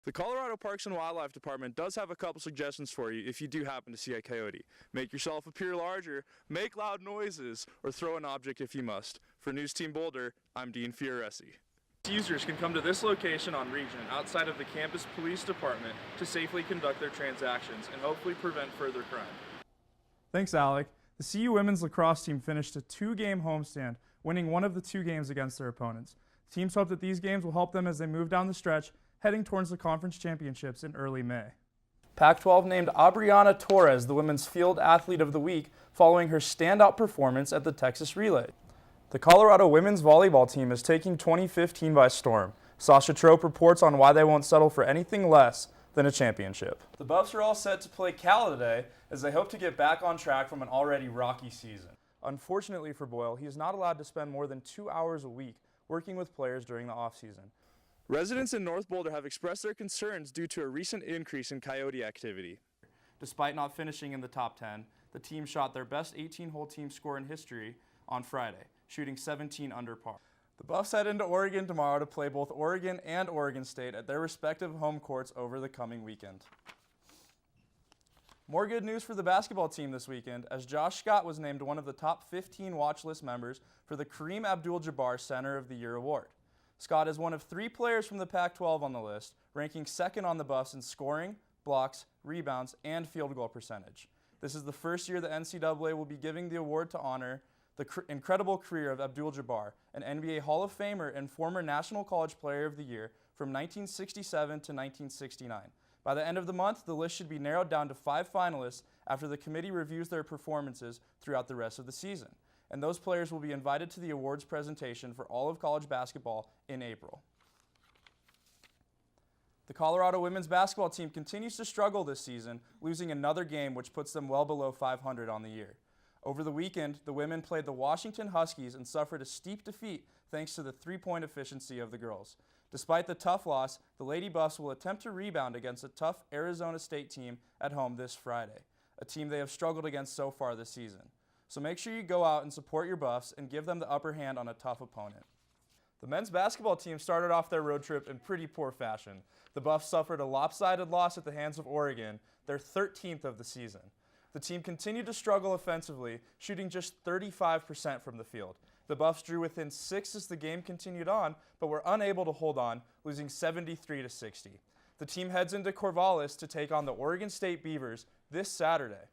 The Colorado Parks and Wildlife Department does have a couple suggestions for you if you do happen to see a coyote. Make yourself appear larger, make loud noises, or throw an object if you must. For News Team Boulder, I'm Dean Fioresi. Users can come to this location on Regent outside of the campus police department to safely conduct their transactions and hopefully prevent further crime. Thanks, Alec. The CU women's lacrosse team finished a 2-game homestand, winning one of the 2 games against their opponents. Teams hope that these games will help them as they move down the stretch, heading towards the conference championships in early May. Pac-12 named Aubriana Torres the Women's Field Athlete of the Week following her standout performance at the Texas Relay. The Colorado women's volleyball team is taking 2015 by storm. Sasha Trope reports on why they won't settle for anything less than a championship. The Buffs are all set to play Cal today as they hope to get back on track from an already rocky season. Unfortunately for Boyle, he is not allowed to spend more than 2 hours a week working with players during the off-season. Residents in North Boulder have expressed their concerns due to a recent increase in coyote activity. Despite not finishing in the top 10, the team shot their best 18-hole team score in history on Friday, shooting 17 under par. The Buffs head into Oregon tomorrow to play both Oregon and Oregon State at their respective home courts over the coming weekend. More good news for the basketball team this weekend, as Josh Scott was named one of the top 15 watch list members for the Kareem Abdul-Jabbar Center of the Year award. Scott is one of 3 players from the Pac-12 on the list, ranking second on the Buffs in scoring, blocks, rebounds, and field goal percentage. This is the first year the NCAA will be giving the award to honor the incredible career of Abdul-Jabbar, an NBA Hall of Famer and former National College Player of the Year from 1967 to 1969. By the end of the month, the list should be narrowed down to 5 finalists after the committee reviews their performances throughout the rest of the season. And those players will be invited to the awards presentation for all of college basketball in April. The Colorado women's basketball team continues to struggle this season, losing another game which puts them well below 500 on the year. Over the weekend, the women played the Washington Huskies and suffered a steep defeat thanks to the 3-point efficiency of the girls. Despite the tough loss, the Lady Buffs will attempt to rebound against a tough Arizona State team at home this Friday, a team they have struggled against so far this season. So make sure you go out and support your Buffs and give them the upper hand on a tough opponent. The men's basketball team started off their road trip in pretty poor fashion. The Buffs suffered a lopsided loss at the hands of Oregon, their 13th of the season. The team continued to struggle offensively, shooting just 35% from the field. The Buffs drew within 6 as the game continued on, but were unable to hold on, losing 73-60. The team heads into Corvallis to take on the Oregon State Beavers this Saturday.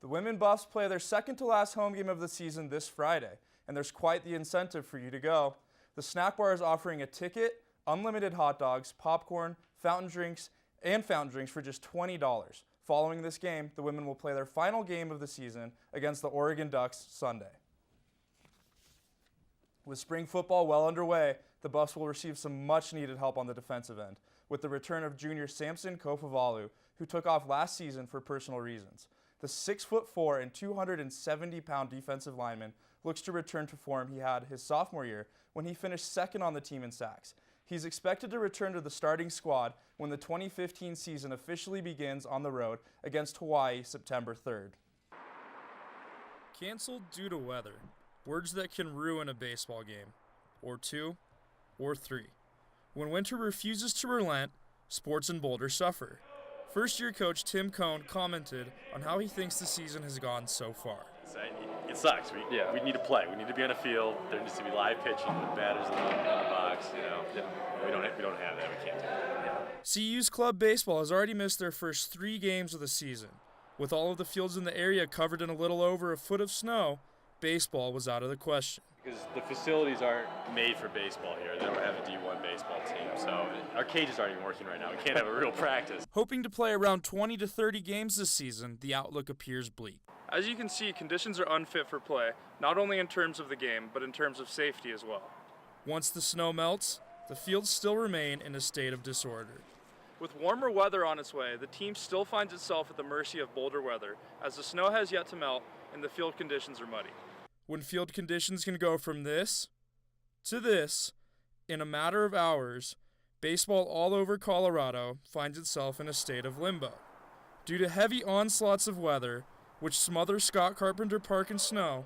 The women Buffs play their second to last home game of the season this Friday, and there's quite the incentive for you to go. The snack bar is offering a ticket, unlimited hot dogs, popcorn, fountain drinks for just $20. Following this game, the women will play their final game of the season against the Oregon Ducks Sunday. With spring football well underway, the Buffs will receive some much-needed help on the defensive end, with the return of junior Samson Kofovalu, who took off last season for personal reasons. The 6'4" and 270-pound defensive lineman looks to return to form he had his sophomore year when he finished second on the team in sacks. He's expected to return to the starting squad when the 2015 season officially begins on the road against Hawaii September 3rd. Canceled due to weather. Words that can ruin a baseball game. Or 2, or 3. When winter refuses to relent, sports in Boulder suffer. First-year coach Tim Cohn commented on how he thinks the season has gone so far. It sucks. We need to play. We need to be on a field. There needs to be live pitching with batters in the box. We don't have that. We can't do that. CU's club baseball has already missed their first 3 games of the season. With all of the fields in the area covered in a little over a foot of snow, baseball was out of the question. Because the facilities aren't made for baseball here. They don't have a D1 baseball team, so our cages aren't even working right now. We can't have a real practice. Hoping to play around 20 to 30 games this season, the outlook appears bleak. As you can see, conditions are unfit for play, not only in terms of the game, but in terms of safety as well. Once the snow melts, the fields still remain in a state of disorder. With warmer weather on its way, the team still finds itself at the mercy of Boulder weather, as the snow has yet to melt and the field conditions are muddy. When field conditions can go from this to this in a matter of hours, baseball all over Colorado finds itself in a state of limbo. Due to heavy onslaughts of weather, which smother Scott Carpenter Park in snow,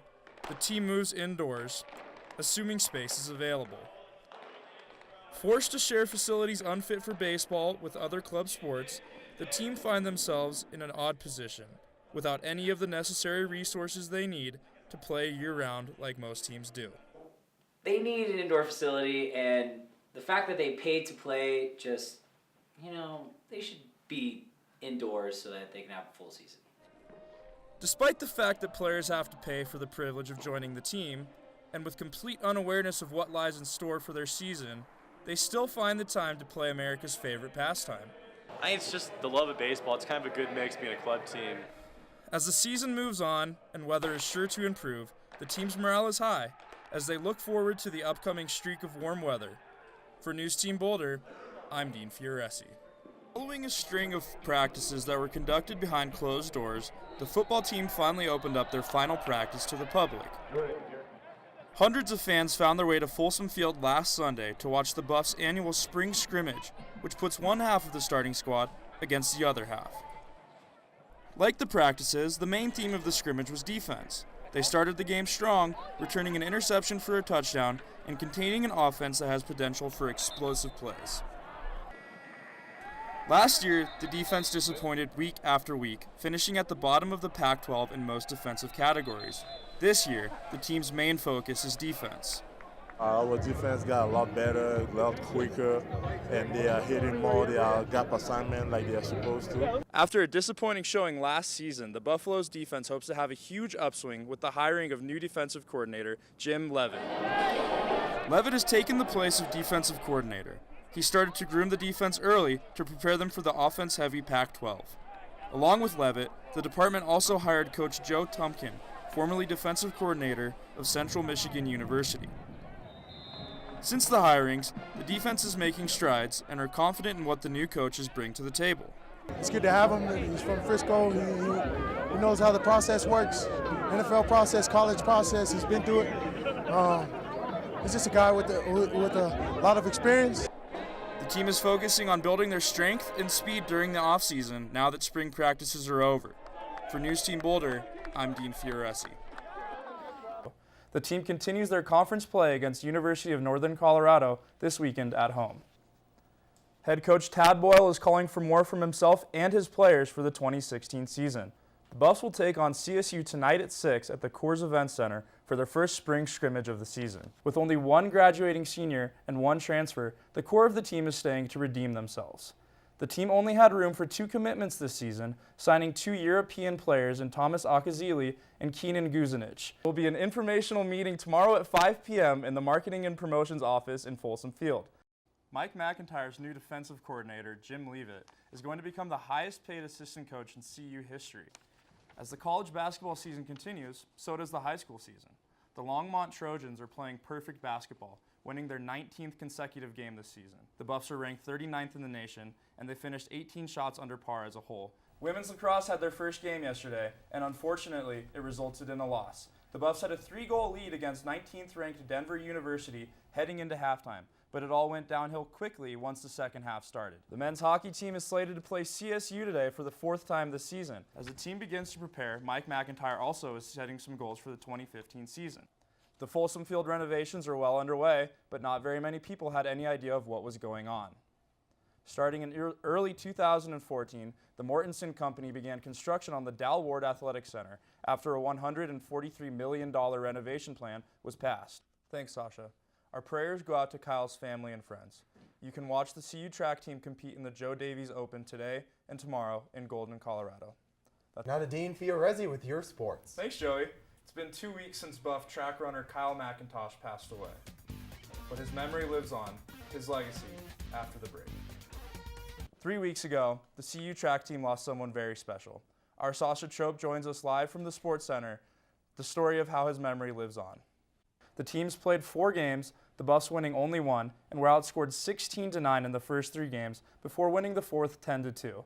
the team moves indoors, assuming space is available. Forced to share facilities unfit for baseball with other club sports, the team find themselves in an odd position, without any of the necessary resources they need to play year-round like most teams do. They need an indoor facility, and the fact that they paid to play just, they should be indoors so that they can have a full season. Despite the fact that players have to pay for the privilege of joining the team, and with complete unawareness of what lies in store for their season, they still find the time to play America's favorite pastime. I think it's just the love of baseball. It's kind of a good mix being a club team. As the season moves on and weather is sure to improve, the team's morale is high as they look forward to the upcoming streak of warm weather. For News Team Boulder, I'm Dean Fioresi. Following a string of practices that were conducted behind closed doors, the football team finally opened up their final practice to the public. Hundreds of fans found their way to Folsom Field last Sunday to watch the Buffs' annual spring scrimmage, which puts one half of the starting squad against the other half. Like the practices, the main theme of the scrimmage was defense. They started the game strong, returning an interception for a touchdown and containing an offense that has potential for explosive plays. Last year, the defense disappointed week after week, finishing at the bottom of the Pac-12 in most defensive categories. This year, the team's main focus is defense. Our defense got a lot better, a lot quicker, and they are hitting more their gap assignment like they are supposed to. After a disappointing showing last season, the Buffaloes defense hopes to have a huge upswing with the hiring of new defensive coordinator Jim Leavitt. Leavitt has taken the place of defensive coordinator. He started to groom the defense early to prepare them for the offense-heavy Pac-12. Along with Leavitt, the department also hired Coach Joe Tumpkin, formerly defensive coordinator of Central Michigan University. Since the hirings, the defense is making strides and are confident in what the new coaches bring to the table. It's good to have him. He's from Frisco. He knows how the process works. NFL process, college process. He's been through it. He's just a guy with a lot of experience. The team is focusing on building their strength and speed during the offseason now that spring practices are over. For News Team Boulder, I'm Dean Fioresi. The team continues their conference play against University of Northern Colorado this weekend at home. Head coach Tad Boyle is calling for more from himself and his players for the 2016 season. The Buffs will take on CSU tonight at 6 at the Coors Event Center for their first spring scrimmage of the season. With only one graduating senior and one transfer, the core of the team is staying to redeem themselves. The team only had room for 2 commitments this season, signing 2 European players in Thomas Akazili and Keenan Guzanich. There will be an informational meeting tomorrow at 5 p.m. in the Marketing and Promotions office in Folsom Field. Mike McIntyre's new defensive coordinator, Jim Leavitt, is going to become the highest-paid assistant coach in CU history. As the college basketball season continues, so does the high school season. The Longmont Trojans are playing perfect basketball, winning their 19th consecutive game this season. The Buffs are ranked 39th in the nation, and they finished 18 shots under par as a whole. Women's lacrosse had their first game yesterday, and unfortunately, it resulted in a loss. The Buffs had a 3-goal lead against 19th-ranked Denver University heading into halftime, but it all went downhill quickly once the second half started. The men's hockey team is slated to play CSU today for the 4th time this season. As the team begins to prepare, Mike McIntyre also is setting some goals for the 2015 season. The Folsom Field renovations are well underway, but not very many people had any idea of what was going on. Starting in early 2014, the Mortensen Company began construction on the Dal Ward Athletic Center after a $143 million renovation plan was passed. Thanks, Sasha. Our prayers go out to Kyle's family and friends. You can watch the CU track team compete in the Joe Davies Open today and tomorrow in Golden, Colorado. Now to Dean Fioresi with your sports. Thanks, Joey. It's been 2 weeks since Buff track runner Kyle McIntosh passed away. But his memory lives on, his legacy, after the break. 3 weeks ago, the CU track team lost someone very special. Our Sasha Trope joins us live from the Sports Center, the story of how his memory lives on. The teams played 4 games, the Buffs winning only 1, and were outscored 16-9 in the first 3 games before winning the 4th 10-2.